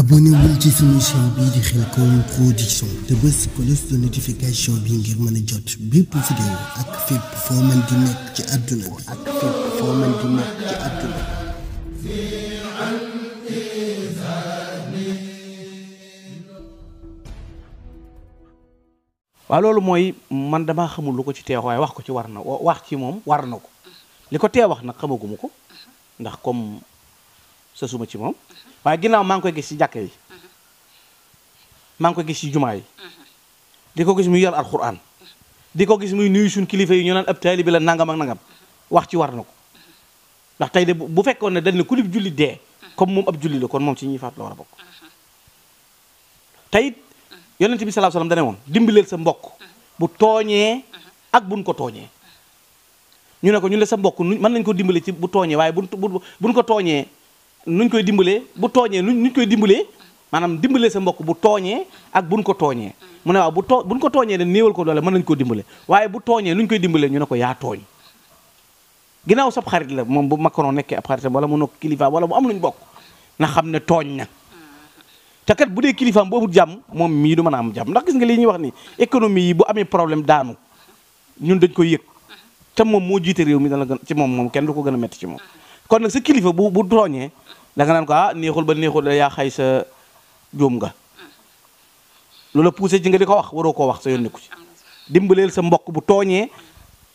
abonné wul ci sunu chaîne bii di Khelcom Production te bës cloche de notification bi ngir mën a jot bépp vidéo ak fépp foo mën di nekk ci àdduna bi waaw loolu mooy man damaa xamul lu ko ci teew waaye wax ko ci war na wax ci moom war na ko li ko tee wax nag xamaguma ko ndax comme sësuma ci moom waaye ginnaaw maa ngi koy gis ci jàkka yi maa ngi koy gis ci jumaa yi di ko gis muy yor alxuraan di ko gis muy nuyu suñ kilifa yi ñu naan ab taalibe la nangam ak nangam wax ci war na ko ndax tey de bu fekkoon ne dañ ne ku lib julli dee comme moom ab julli la kon moom ci ñuy faat la war a bokk tey yonent bi sallallahu alayhi wasallam dane woon dimbaleel sa mbokk bu tooñee ak buñ ko tooñee ñu ne ko ñu le sa mbokk mën nañ ko dimbale ci bu tooñee waaye buñ ko tooñee nuñ koy dimbalee bu tooñee nuñ koy dimbalee maanaam dimbalee sa mbokk bu tooñee ak buñ ko tooñee mu ne waaw buñ ko tooñee ne néewal ko doole mën nañ koo dimbale waaye bu tooñee nuñ koy dimbalee ñu ne ko yaa tooñ ginnaaw sab xarit la moom bu Macron nekkee ab xaritam wala mu nekk kilifa wala mu am luñ bokk na xam ne tooñ na te kat bu dee kilifaam boobu jàmm moom mii du mën a am jàmm ndax gis nga li ñuy wax ni économie yi bu amee problème daanu ñun dañ koy yëg te moom moo jiite réew mi dana gën ci moom kenn du ko gën a metti ci moom kon nag sa kilifa bu tooñee da nga naan ko neexul ba neexul da yaa xay sa jóom nga loola poussé ci nga di ko wax waroo koo wax sa yónni ko ci dimbaleel sa mbokk bu tooñee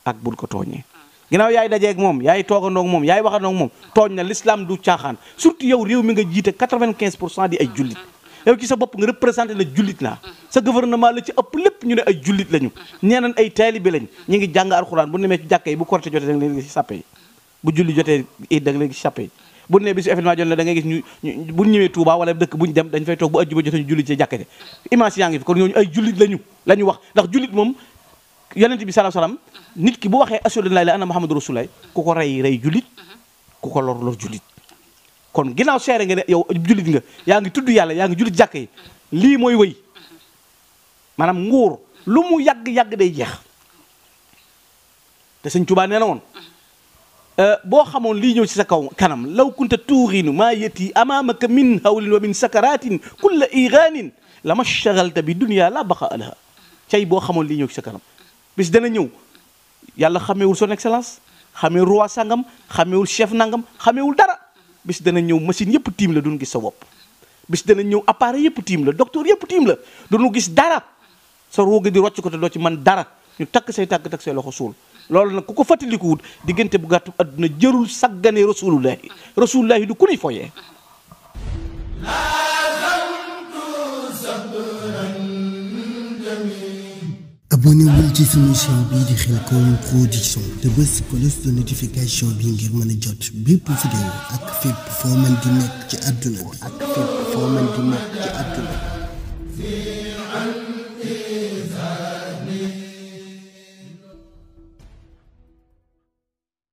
ak buñ ko tooñee ginnaaw yaay dajeeg moom yaay toogandoog moom yaay waxandoog moom tooñ na l'islam du caaxaan surtout yow réew mi nga jiite 95% di ay jullit yow ci sa bopp nga représenté na jullit naa sa gouvernement la ci ëpp lépp ñu ne ay jullit lañu ñeeneen ay taalibe lañ ñu ngi jàng alxuraan bu nemee ci jàkka yi bu korite jotee da nga leen gis ci sàppe yi bu julli jotee it da nga leen gis ci sàppe yi bu ne bi su événement jot na da ngay gis ñu buñ ñëwee Touba wala dëkk buñ dem dañ fay toog bu ajjuma jotee ñu julli ci jàkka ji image yaa ngi fi kon ñooñu ay jullit la ñu wax ndax jullit moom yonent bi sallallahu alayhi wasallam nit ki bu waxee ashhadu an la ilaha illallah muhammadu rasulullah ku ko rey jullit ku ko lor jullit kon ginnaaw seere nga ne yow jullit nga yaa ngi tudd yàlla yaa ngi jullit jàkk yi lii mooy wëy maanaam nguur lu mu yàgg-yàgg day jeex te sëñ Tuubaa nee na woon boo xamoon lii ñëw ci sa kaw kanam law kunta tuurinu maa yeti amaamaka min hawlin wa min sakaratin kulla iranin la ma shagalta bi dunya la baqa alaha cay boo xamoon lii ñëw ci sa kanam bis dana ñëw yàlla xameewul son excellence xameewul roi sangam xameewul chef nangam xameewul dara bis dana ñëw machine yëpp tiim la duñu gis sa bopp bis dana ñëw appareil yëpp tiim la docteur yëpp tiim la duñu gis dara sa rooga di rocc ko te doo ci man dara ñu takk say tàgg takk say loxo suul loolu nag ku ko fàttalikuwut diggante bu gàttu adduna jërul saggane rasulullahi du ku nuy foyee abonné wul ci sunu chaîne bii di Khelcom Production te bës cloche de notification bi ngir mën a jot bépp vidéo ak fépp foo mën di nekk ci àdduna bi